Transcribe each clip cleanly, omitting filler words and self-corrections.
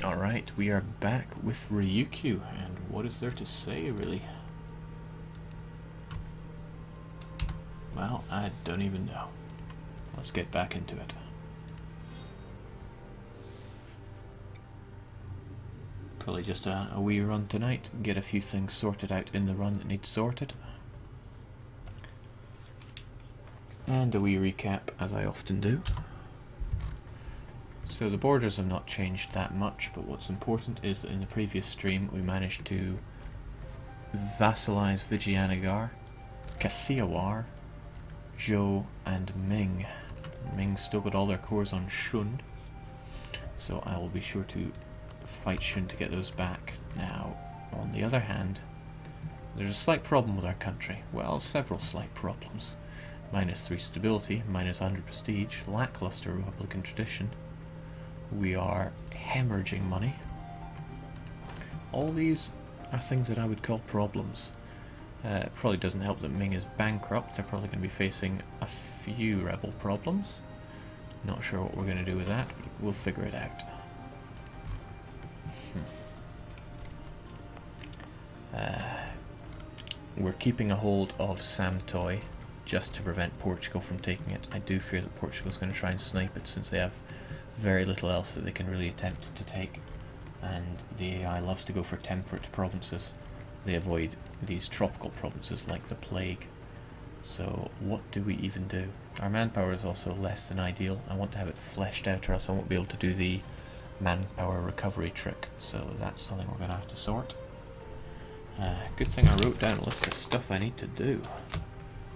Alright, we are back with Ryukyu, and what is there to say, really? Well, I don't even know. Let's get back into it. Probably just a wee run tonight, get a few things sorted out in the run that need sorted. And a wee recap, as I often do. So the borders have not changed that much, but what's important is that in the previous stream we managed to vassalize Vijayanagar, Kathiawar, Zhou and Ming. Ming's still got all their cores on Shun, so I will be sure to fight Shun to get those back. Now, on the other hand, there's a slight problem with our country. Well, several slight problems. -3 stability, -100 prestige, lackluster Republican tradition. We are hemorrhaging money. All these are things that I would call problems. It probably doesn't help that Ming is bankrupt. They're probably going to be facing a few rebel problems. Not sure what we're going to do with that, but we'll figure it out. We're keeping a hold of Samtoy just to prevent Portugal from taking it. I do fear that Portugal's going to try and snipe it since they have very little else that they can really attempt to take, and the AI loves to go for temperate provinces. They avoid these tropical provinces like the plague. So what do we even do? Our manpower is also less than ideal. I want to have it fleshed out or else I won't be able to do the manpower recovery trick, so that's something we're going to have to sort. Good thing I wrote down a list of stuff I need to do.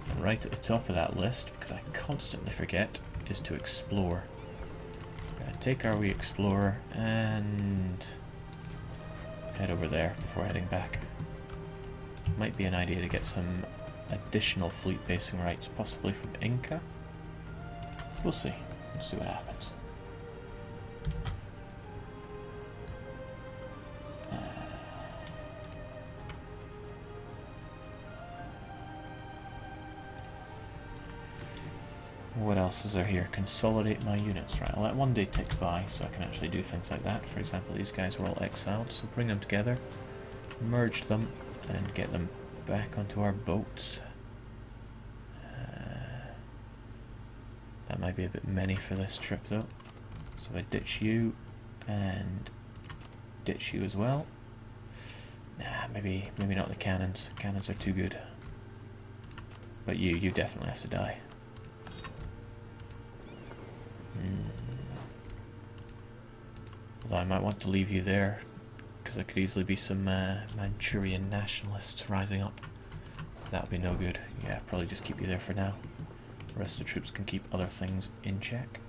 And right at the top of that list, because I constantly forget, is to explore. Take our wee explorer and head over there before heading back. Might be an idea to get some additional fleet basing rights, possibly from Inca. We'll see. We'll see what happens. What else is there here? Consolidate my units. Right, I'll let one day tick by so I can actually do things like that. For example, these guys were all exiled, so bring them together, merge them, and get them back onto our boats. That might be a bit many for this trip though. So if I ditch you, and ditch you as well. Nah, maybe not the cannons. Cannons are too good. But you definitely have to die. Although I might want to leave you there, because there could easily be some Manchurian nationalists rising up. That would be no good. Yeah, probably just keep you there for now. The rest of the troops can keep other things in check.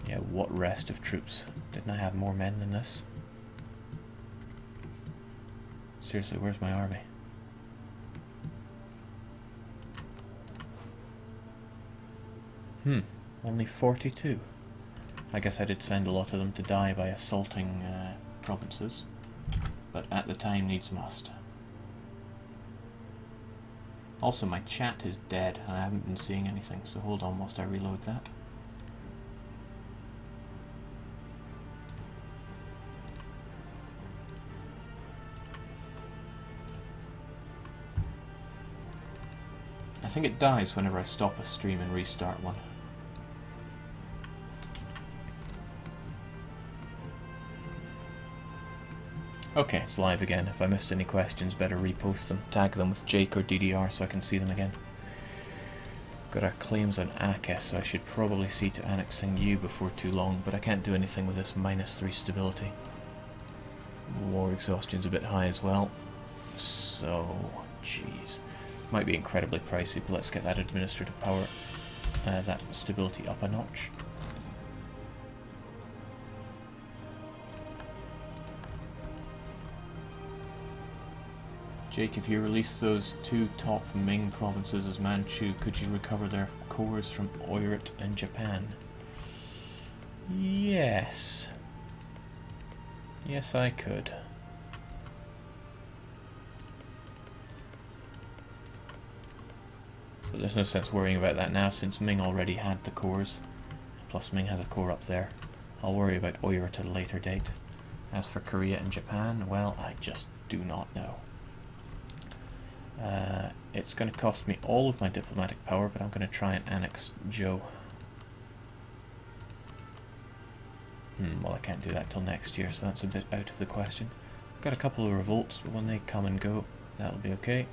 Yeah, what rest of troops? Didn't I have more men than this? Seriously, where's my army? Only 42. I guess I did send a lot of them to die by assaulting provinces, but at the time needs must. Also, my chat is dead and I haven't been seeing anything, so hold on whilst I reload that. I think it dies whenever I stop a stream and restart one. Okay, it's live again. If I missed any questions, better repost them. Tag them with Jake or DDR so I can see them again. Got our claims on Aceh, so I should probably see to annexing you before too long, but I can't do anything with this -3 stability. War exhaustion's a bit high as well. So, jeez. Might be incredibly pricey, but let's get that administrative power, that stability up a notch. Jake, if you release those 2 top Ming provinces as Manchu, could you recover their cores from Oirat and Japan? Yes. Yes, I could. But there's no sense worrying about that now since Ming already had the cores. Plus Ming has a core up there. I'll worry about Oira at a later date. As for Korea and Japan, well, I just do not know. It's going to cost me all of my diplomatic power, but I'm going to try and annex Joe. Well, I can't do that till next year, so that's a bit out of the question. Got a couple of revolts, but when they come and go, that'll be okay.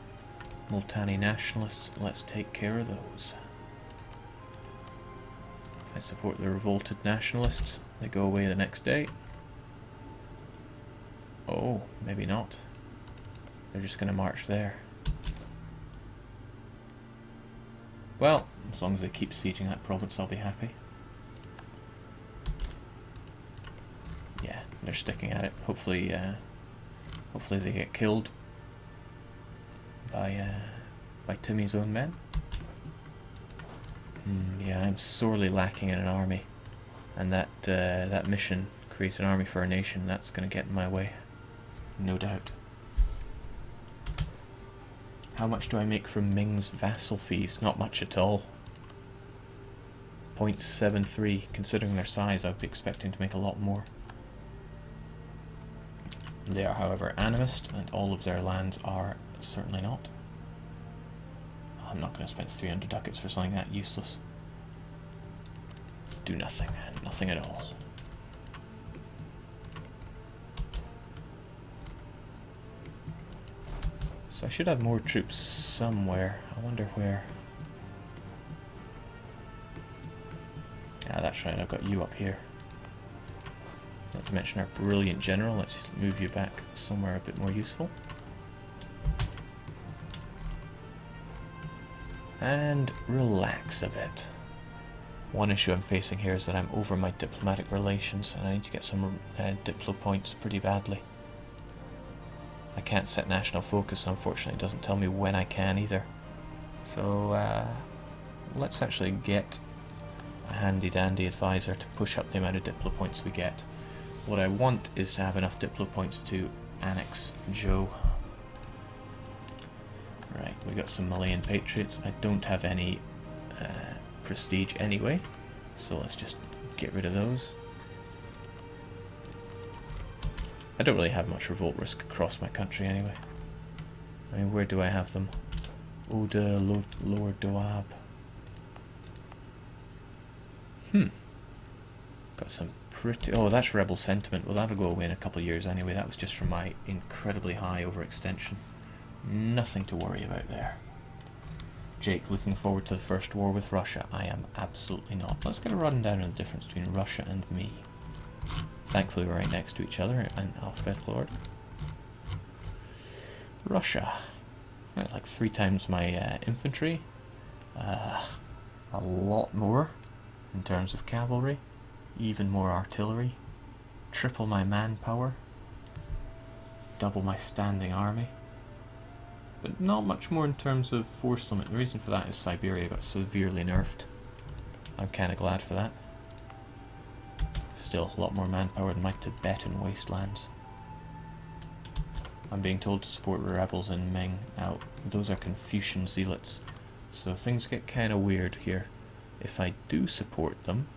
Multani nationalists, let's take care of those. If I support the revolted nationalists, they go away the next day. Oh, maybe not. They're just going to march there. Well, as long as they keep sieging that province, I'll be happy. Yeah, they're sticking at it. Hopefully, hopefully they get killed by Timmy's own men. Yeah, I'm sorely lacking in an army, and that mission, create an army for a nation, that's going to get in my way, no doubt. How much do I make from Ming's vassal fees? Not much at all. 0.73. Considering their size, I would be expecting to make a lot more. They are, however, animist, and all of their lands are certainly not. I'm not going to spend 300 ducats for something that useless. Do nothing. Nothing at all. So I should have more troops somewhere. I wonder where. Yeah, that's right, I've got you up here. Not to mention our brilliant general. Let's move you back somewhere a bit more useful. And relax a bit. One issue I'm facing here is that I'm over my diplomatic relations, and I need to get some diplo points pretty badly. I can't set national focus, unfortunately. It doesn't tell me when I can either. So let's actually get a handy dandy advisor to push up the amount of diplo points we get. What I want is to have enough diplo points to annex Joe. Right, we got some Malayan patriots. I don't have any prestige anyway, so let's just get rid of those. I don't really have much revolt risk across my country anyway. I mean, where do I have them? Oda, Lord Doab. Got some pretty... Oh, that's rebel sentiment. Well, that'll go away in a couple of years anyway. That was just from my incredibly high overextension. Nothing to worry about there. Jake, looking forward to the first war with Russia. I am absolutely not. Let's get a rundown on the difference between Russia and me. Thankfully we're right next to each other in alphabetical order. Russia. Right, like 3 times my infantry. A lot more in terms of cavalry. Even more artillery. Triple my manpower. Double my standing army. But not much more in terms of force limit. The reason for that is Siberia got severely nerfed. I'm kind of glad for that. Still, a lot more manpower than my Tibetan wastelands. I'm being told to support rebels in Ming. Now, those are Confucian zealots, so things get kind of weird here. If I do support them,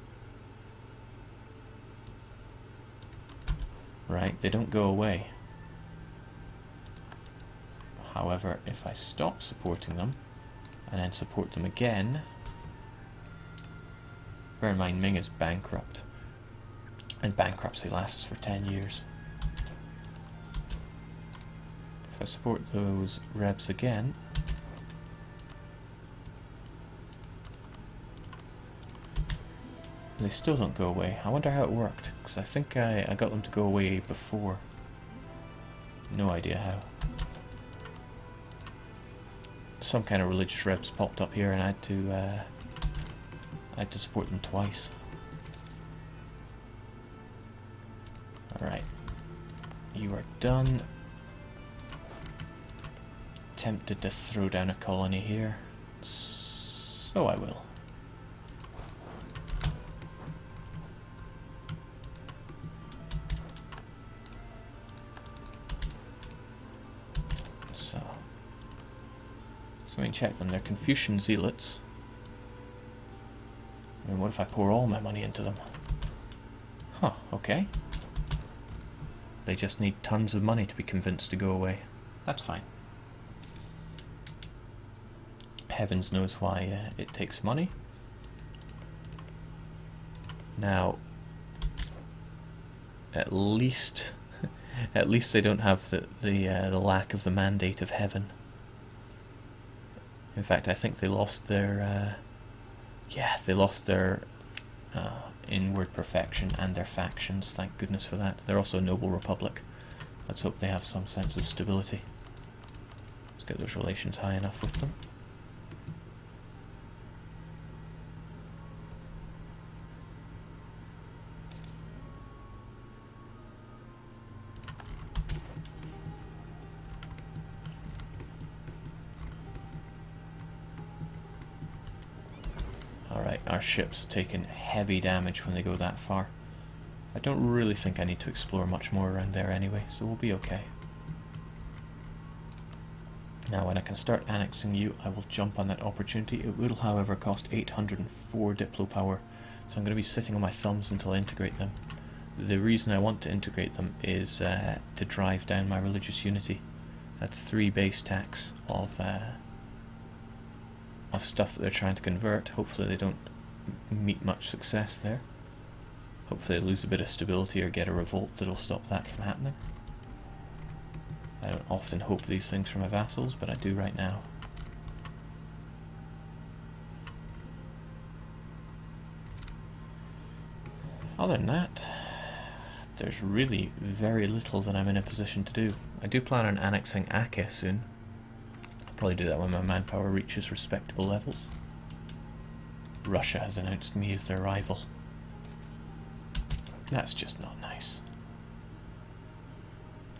right, they don't go away. However, if I stop supporting them, and then support them again, bear in mind Ming is bankrupt. And bankruptcy lasts for 10 years. If I support those rebs again, they still don't go away. I wonder how it worked, because I think I got them to go away before. No idea how. Some kind of religious rebs popped up here and I had to support them twice. Alright, you are done. Tempted to throw down a colony here, so I will. So let me check them. They're Confucian zealots. I mean, what if I pour all my money into them? Huh, okay. They just need tons of money to be convinced to go away. That's fine. Heavens knows why it takes money. Now, at least they don't have the lack of the mandate of heaven. In fact, I think they lost their inward perfection and their factions. Thank goodness for that. They're also a noble republic. Let's hope they have some sense of stability. Let's get those relations high enough with them. Alright, our ship's taken heavy damage when they go that far. I don't really think I need to explore much more around there anyway, so we'll be okay. Now when I can start annexing you, I will jump on that opportunity. It will, however, cost 804 Diplo power, so I'm going to be sitting on my thumbs until I integrate them. The reason I want to integrate them is to drive down my religious unity. That's 3 base tax of stuff that they're trying to convert. Hopefully they don't meet much success there. Hopefully they lose a bit of stability or get a revolt that'll stop that from happening. I don't often hope these things for my vassals, but I do right now. Other than that, there's really very little that I'm in a position to do. I do plan on annexing Ake soon. I'll probably do that when my manpower reaches respectable levels. Russia has announced me as their rival. That's just not nice.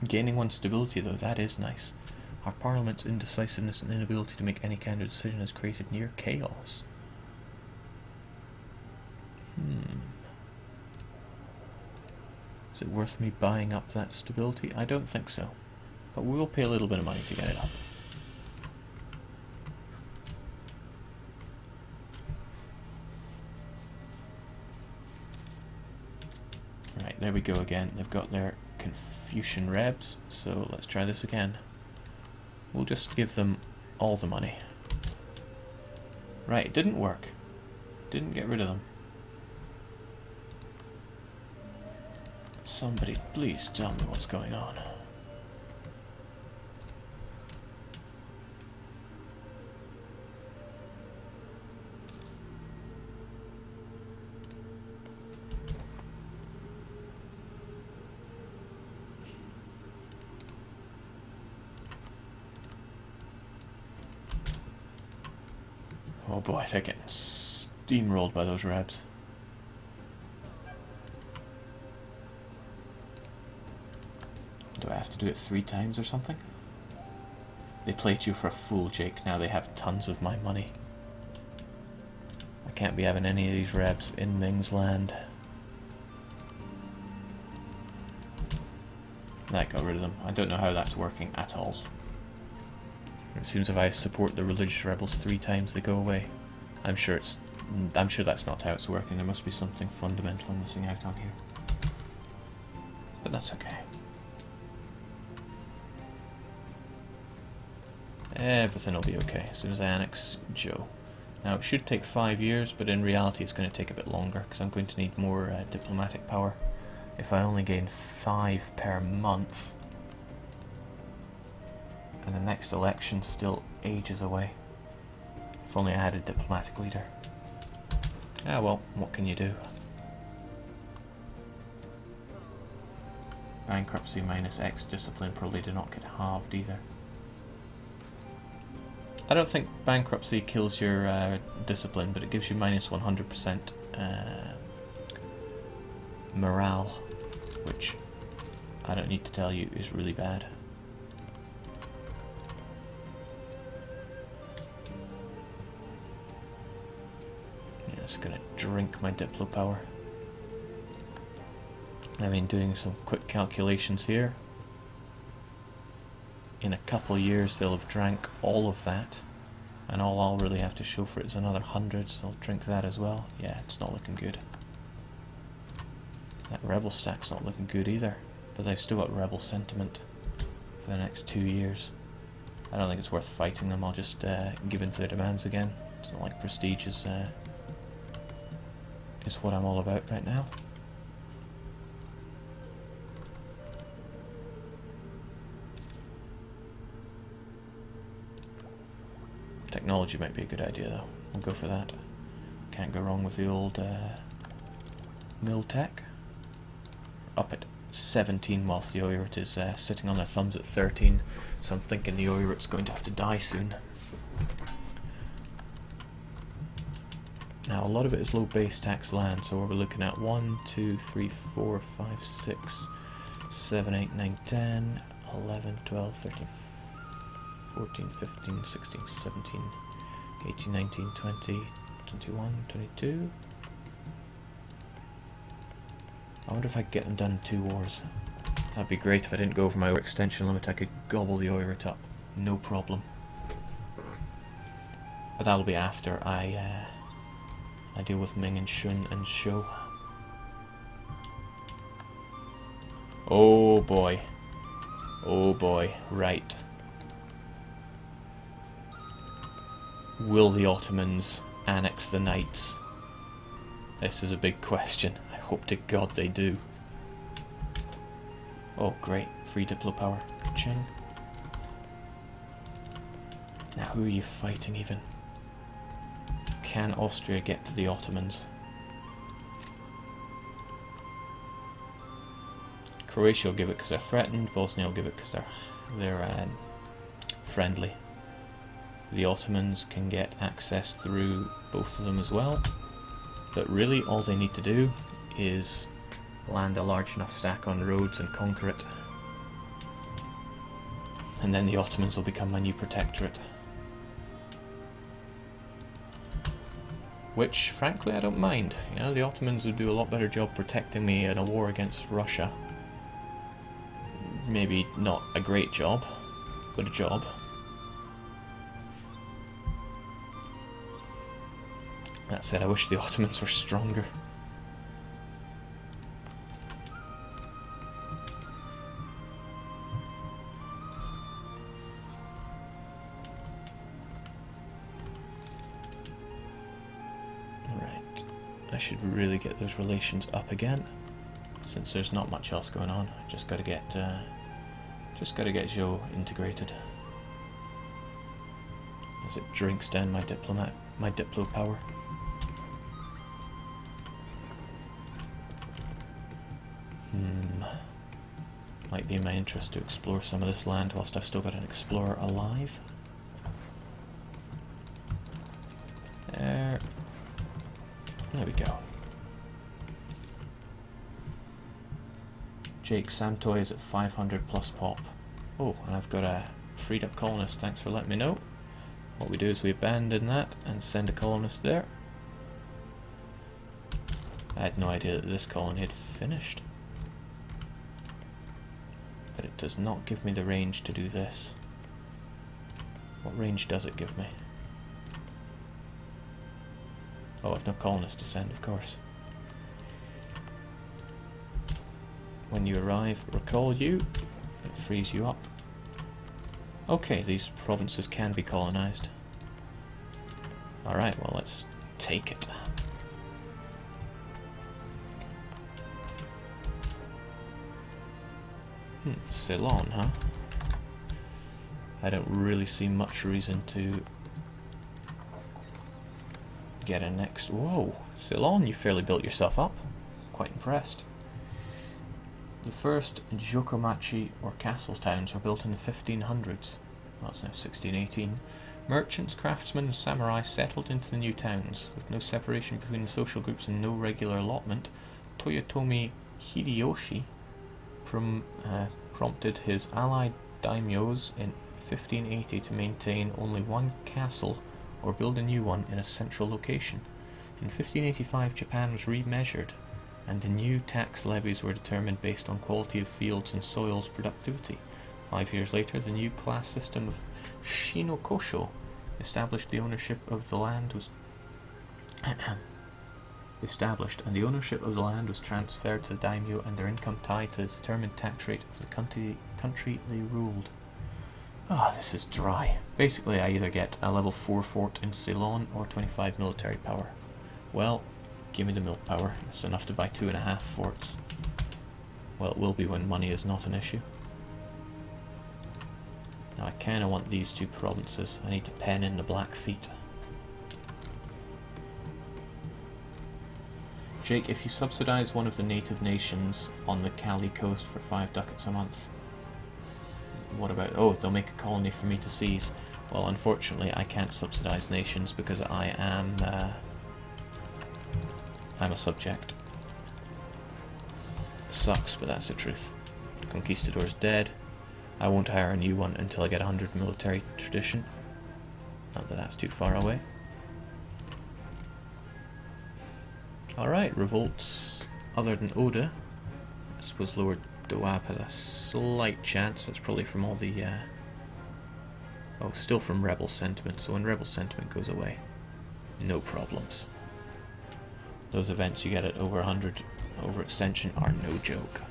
Gaining 1 stability though, that is nice. Our parliament's indecisiveness and inability to make any kind of decision has created near chaos. Is it worth me buying up that stability? I don't think so. But we will pay a little bit of money to get it up. Right, there we go again. They've got their Confucian rebs, so let's try this again. We'll just give them all the money. Right, it didn't work. Didn't get rid of them. Somebody please tell me what's going on. Oh boy, they're getting steamrolled by those rebs. Do I have to do it 3 times or something? They played you for a fool, Jake. Now they have tons of my money. I can't be having any of these rebs in Ming's land. That got rid of them. I don't know how that's working at all. It seems if I support the religious rebels 3 times, they go away. I'm sure that's not how it's working. There must be something fundamental I'm missing out on here. But that's okay. Everything will be okay as soon as I annex Joe. Now it should take 5 years, but in reality it's going to take a bit longer because I'm going to need more diplomatic power. If I only gain 5 per month, and the next election still ages away. If only I had a diplomatic leader. Ah well, what can you do? Bankruptcy minus X discipline probably did not get halved either. I don't think bankruptcy kills your discipline, but it gives you minus 100% morale, which I don't need to tell you is really bad. Just gonna drink my Diplo power. I mean, doing some quick calculations here. In a couple years they'll have drank all of that, and all I'll really have to show for it is another 100, so I'll drink that as well. Yeah, it's not looking good. That rebel stack's not looking good either, but they've still got rebel sentiment for the next 2 years. I don't think it's worth fighting them. I'll just give in to their demands again. It's not like prestige is what I'm all about right now. Technology might be a good idea though. We'll go for that. Can't go wrong with the old mill tech. Up at 17 whilst the Oirat is sitting on their thumbs at 13, so I'm thinking the Oirat's going to have to die soon. Now a lot of it is low base tax land, so we're looking at 1, 2, 3, 4, 5, 6, 7, 8, 9, 10, 11, 12, 13, 14, 15, 16, 17, 18, 19, 20, 21, 22. I wonder if I could get them done in 2 wars. That'd be great. If I didn't go over my extension limit, I could gobble the Oirat up. No problem. But that'll be after I deal with Ming and Shun and Shou. Oh boy. Oh boy. Right. Will the Ottomans annex the Knights? This is a big question. I hope to God they do. Oh great, free Diplo power. Ching. Now who are you fighting even? Can Austria get to the Ottomans? Croatia will give it because they're threatened. Bosnia will give it because they're friendly. The Ottomans can get access through both of them as well. But really all they need to do is land a large enough stack on Rhodes and conquer it. And then the Ottomans will become my new protectorate. Which, frankly, I don't mind. You know, the Ottomans would do a lot better job protecting me in a war against Russia. Maybe not a great job, but a job. That said, I wish the Ottomans were stronger. Right, I should really get those relations up again, since there's not much else going on. Just gotta get Zhou integrated, as it drinks down my Diplo power. Might be in my interest to explore some of this land whilst I've still got an explorer alive. There we go. Jake Samtoy is at 500 plus pop. Oh, and I've got a freed up colonist, thanks for letting me know. What we do is we abandon that and send a colonist there. I had no idea that this colony had finished. But it does not give me the range to do this. What range does it give me? Oh, I've no colonists to send, of course. When you arrive, recall you. It frees you up. Okay, these provinces can be colonized. Alright, well, let's take it. Ceylon, huh? I don't really see much reason to get a next... Whoa! Ceylon, you fairly built yourself up. Quite impressed. The first Jokomachi, or castle towns, were built in the 1500s. Well, it's now 1618. Merchants, craftsmen and samurai settled into the new towns. With no separation between the social groups and no regular allotment, Toyotomi Hideyoshi prompted his allied daimyos in 1580 to maintain only one castle or build a new one in a central location. In 1585 Japan was remeasured and the new tax levies were determined based on quality of fields and soils productivity. 5 years later the new class system of Shinokosho established the ownership of the land was established, and the ownership of the land was transferred to the daimyo and their income tied to the determined tax rate of the country they ruled. Ah, this is dry. Basically, I either get a level 4 fort in Ceylon or 25 military power. Well, give me the milk power. It's enough to buy 2.5 forts. Well, it will be when money is not an issue. Now, I kind of want these 2 provinces. I need to pen in the Blackfeet. Jake, if you subsidise one of the native nations on the Cali coast for 5 ducats a month, what about... Oh, they'll make a colony for me to seize. Well, unfortunately, I can't subsidise nations because I am... I'm a subject. Sucks, but that's the truth. Conquistador's dead. I won't hire a new one until I get 100 military tradition. Not that that's too far away. Alright, revolts other than Oda. I suppose Lower Doab has a slight chance. That's probably from all the... Oh, still from rebel sentiment. So when rebel sentiment goes away, no problems. Those events you get at over 100 overextension are no joke.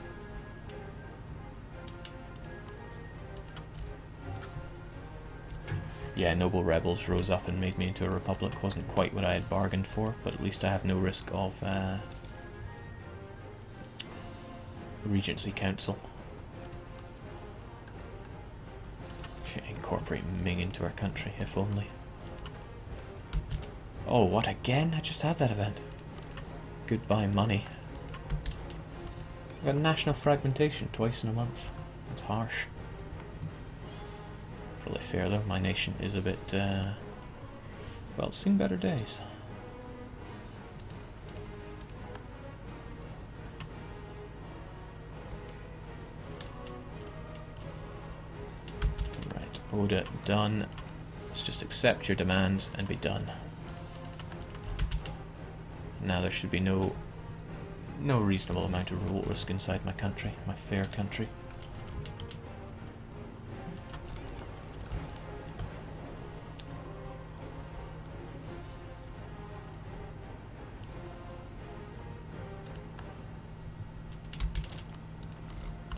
Yeah, noble rebels rose up and made me into a republic. Wasn't quite what I had bargained for, but at least I have no risk of Regency Council. Should incorporate Ming into our country, if only. Oh, what again? I just had that event. Goodbye money. I've got national fragmentation twice in a month. That's harsh. Probably fair though, my nation is a bit, well, it's seen better days. Right, Oda done. Let's just accept your demands and be done. Now there should be no reasonable amount of revolt risk inside my country, my fair country.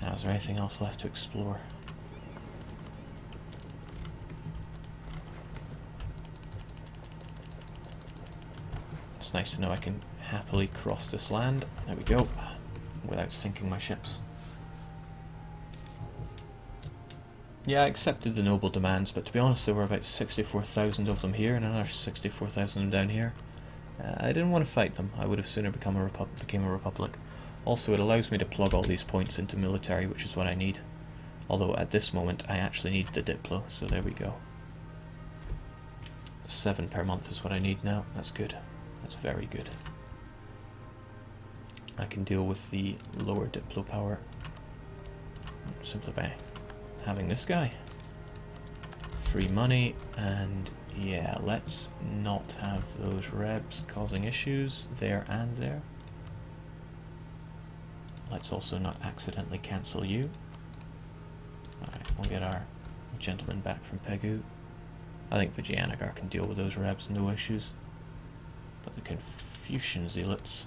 Now, is there anything else left to explore? It's nice to know I can happily cross this land. There we go. Without sinking my ships. Yeah, I accepted the noble demands, but to be honest, there were about 64,000 of them here and another 64,000 down here. I didn't want to fight them. I would have sooner became a republic. Also, it allows me to plug all these points into military, which is what I need. Although at this moment, I actually need the Diplo, so there we go. 7 per month is what I need now. That's good. That's very good. I can deal with the lower Diplo power simply by having this guy. Free money, and yeah, let's not have those rebs causing issues there and there. Let's also not accidentally cancel you. Alright, we'll get our gentleman back from Pegu. I think Vijayanagar can deal with those rebs, no issues. But the Confucian zealots,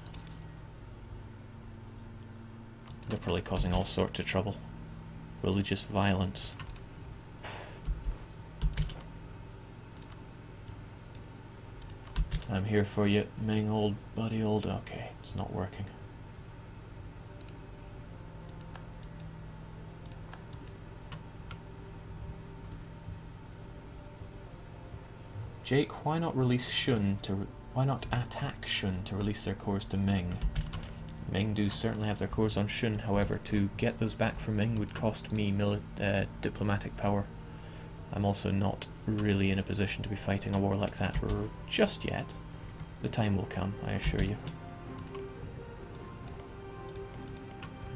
they're probably causing all sorts of trouble. Religious violence. I'm here for you, Ming, old buddy, old... Okay, it's not working. Jake, why not release Shun to... Why not attack Shun to release their cores to Ming? Ming do certainly have their cores on Shun, however, to get those back from Ming would cost me diplomatic power. I'm also not really in a position to be fighting a war like that just yet. The time will come, I assure you.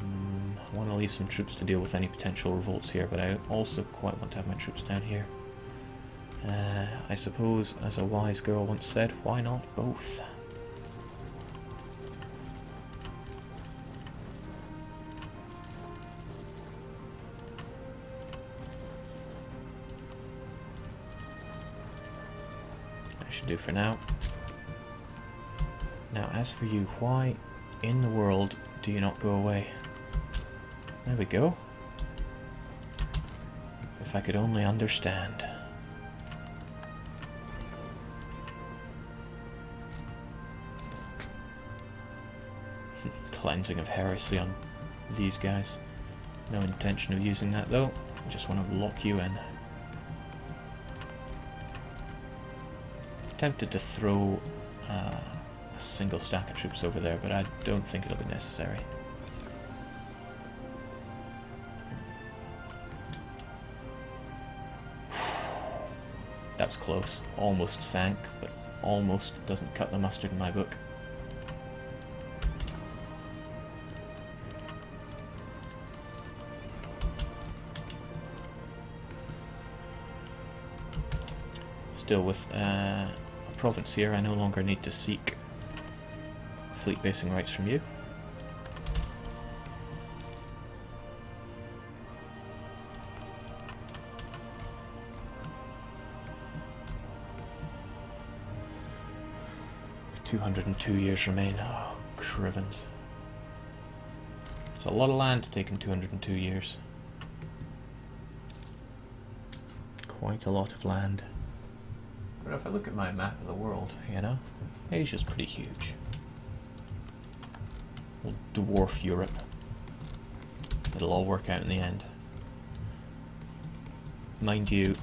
I want to leave some troops to deal with any potential revolts here, but I also quite want to have my troops down here. I suppose, as a wise girl once said, why not both? That should do for now. Now, as for you, why in the world do you not go away? There we go. If I could only understand. Cleansing of heresy on these guys. No intention of using that though. I just want to lock you in. Tempted to throw a single stack of troops over there, but I don't think it'll be necessary. That's close. Almost sank, but almost doesn't cut the mustard in my book. Still with a province here, I no longer need to seek fleet basing rights from you. "202 years remain." Oh, crivens. It's a lot of land to take in 202 years. Quite a lot of land. But if I look at my map of the world, you know, Asia's pretty huge. We'll dwarf Europe. It'll all work out in the end. Mind you,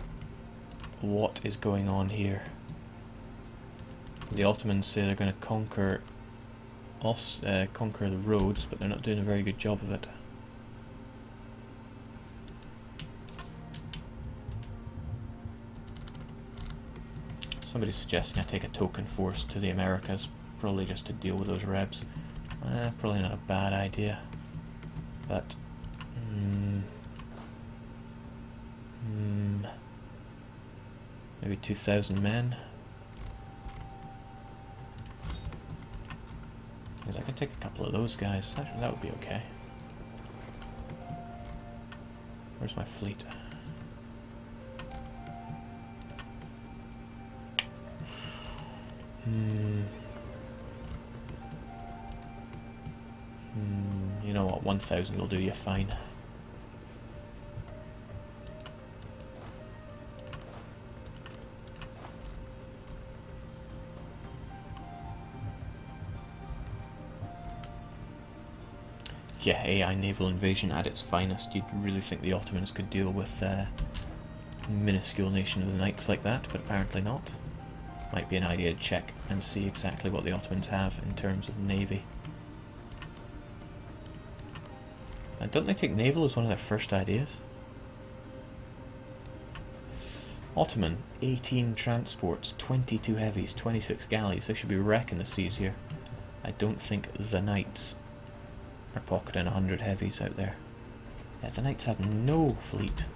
what is going on here? The Ottomans say they're going to conquer the roads, but they're not doing a very good job of it. Somebody's suggesting I take a token force to the Americas, probably just to deal with those rebs. Probably not a bad idea, but maybe 2,000 men. Because I can take a couple of those guys. That would be okay. Where's my fleet? You know what, 1,000 will do you fine. Yeah, AI naval invasion at its finest. You'd really think the Ottomans could deal with a minuscule nation of the knights like that, but apparently not. Might be an idea to check and see exactly what the Ottomans have in terms of navy. And don't they take naval as one of their first ideas? Ottoman, 18 transports, 22 heavies, 26 galleys. They should be wrecking the seas here. I don't think the knights are pocketing 100 heavies out there. Yeah, the knights have no fleet.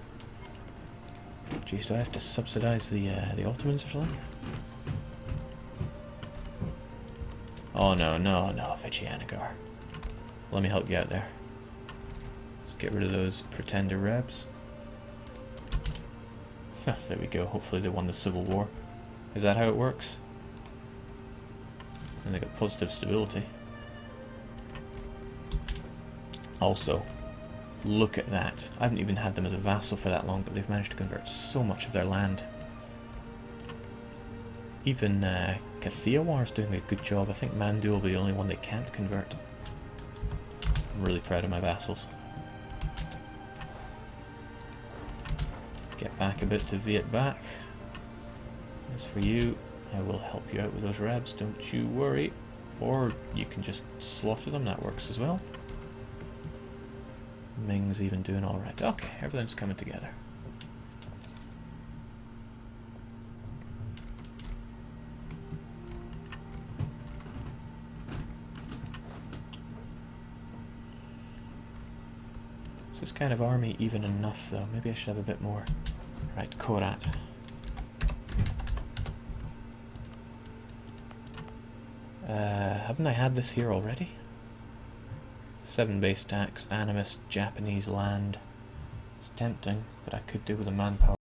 Jeez, do I have to subsidise the Ottomans or something? Oh no, Vichyanagaur. Let me help you out there. Let's get rid of those pretender rebs. There we go, hopefully they won the Civil War. Is that how it works? And they got positive stability. Also, look at that. I haven't even had them as a vassal for that long, but they've managed to convert so much of their land. Even Kathiawar is doing a good job. I think Mandu will be the only one they can't convert. I'm really proud of my vassals. Get back a bit to Viet back. As for you, I will help you out with those rebs, don't you worry. Or you can just slaughter them, that works as well. Ming's even doing alright. Okay, everything's coming together. Is this kind of army even enough though? Maybe I should have a bit more. Right, Korat. Haven't I had this here already? 7 base tax, animist, Japanese land. It's tempting, but I could do with the manpower.